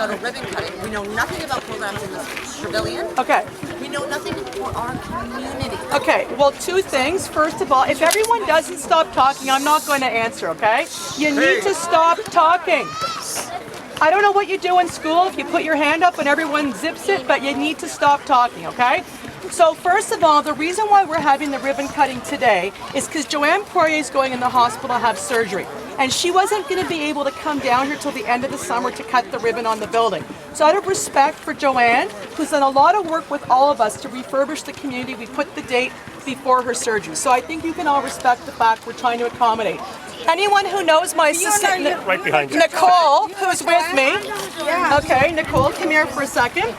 about a ribbon cutting. We know nothing about programs in the pavilion. Okay. We know nothing for our community. Okay, well, two things. First of all, if everyone doesn't stop talking, I'm not going to answer, okay? You need to stop talking. I don't know what you do in school if you put your hand up and everyone zips it, but you need to stop talking, okay? So first of all, the reason why we're having the ribbon cutting today is because Joanne Poirier is going in the hospital to have surgery. And she wasn't going to be able to come down here till the end of the summer to cut the ribbon on the building. So out of respect for Joanne, who's done a lot of work with all of us to refurbish the community, we put the date before her surgery. So I think you can all respect the fact we're trying to accommodate. Anyone who knows my assistant, right behind you. Nicole, who's with me. Okay, Nicole, come here for a second.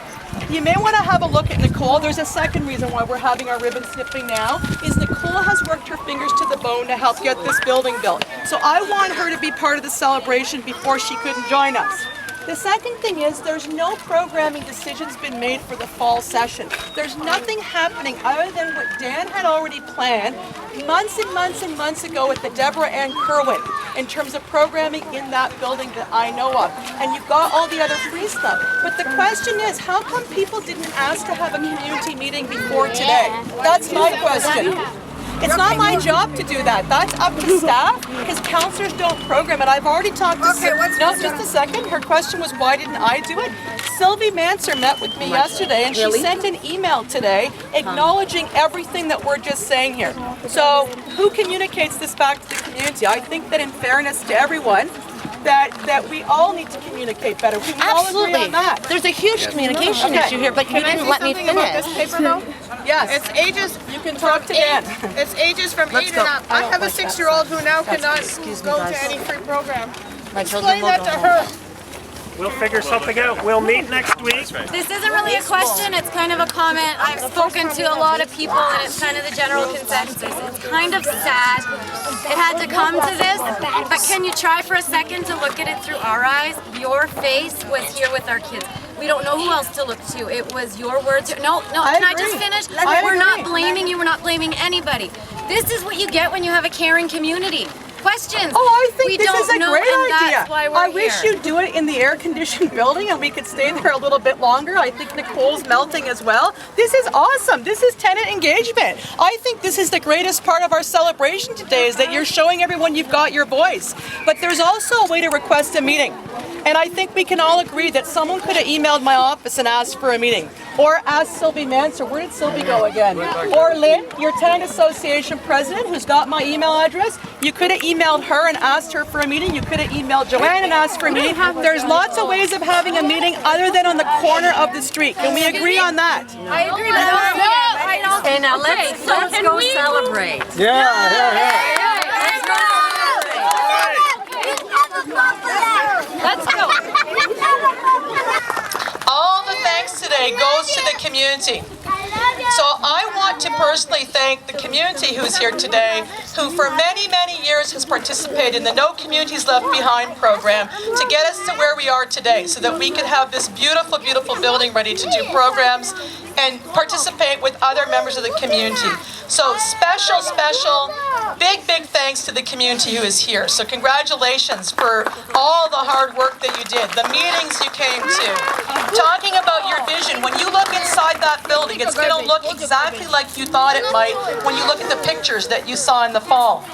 You may want to have a look at Nicole. There's a second reason why we're having our ribbon snipping now, is Nicole has worked her fingers to the bone to help get this building built. So I want her to be part of the celebration before she couldn't join us. The second thing is there's no programming decisions been made for the fall session. There's nothing happening other than what Dan had already planned months and months and months ago with the Deborah Ann Kerwin in terms of programming in that building that I know of. And you've got all the other free stuff. But the question is, how come people didn't ask to have a community meeting before today? That's my question. It's not my job to do that. That's up to staff because councillors don't program it. I've already talked to no, just a second. Her question was, why didn't I do it? Sylvie Manser met with me yesterday and she sent an email today acknowledging everything that we're just saying here. So who communicates this back to the community? I think that in fairness to everyone, that we all need to communicate better. We can all agree on that. There's a huge communication issue here, but you didn't let me finish. About this paper though? Yes. It's ages. You can talk to Dan. It's ages from 8 and up. I have a 6-year-old who now cannot go to any free program. Explain that to her. We'll figure something out. We'll meet next week. This isn't really a question, it's kind of a comment. I've spoken to a lot of people and it's kind of the general consensus. It's kind of sad it had to come to this, but can you try for a second to look at it through our eyes? Your face was here with our kids. We don't know who else to look to. It was your words. No, can I just finish? We're not blaming you, we're not blaming anybody. This is what you get when you have a caring community. Questions. Oh, I think this is a great idea. That's why we're I wish you'd do it in the air-conditioned building and we could stay there a little bit longer. I think Nicole's melting as well. This is awesome. This is tenant engagement. I think this is the greatest part of our celebration today is that you're showing everyone you've got your voice. But there's also a way to request a meeting. And I think we can all agree that someone could have emailed my office and asked for a meeting. Or asked Sylvie Manser. Where did Sylvie go again? Or Lynn, your tenant association president, who's got my email address. You could have emailed her and asked her for a meeting. You could have emailed Joanne and asked for a meeting. There's lots of ways of having a meeting other than on the corner of the street. Can we agree on that? I agree, but I don't. Okay, now let's go celebrate. Let's go. All the thanks today goes to the community. So I want to personally thank the community who's here today, who for many, many years has participated in the No Communities Left Behind program to get us to where we are today so that we could have this beautiful, beautiful building ready to do programs and participate with other members of the community. So special, big thanks to the community who is here. So congratulations for all the hard work that you did, the meetings you came to, talking about your vision. When you look inside that building, it's going to look exactly like you thought it might when you look at the pictures that you saw in the fall.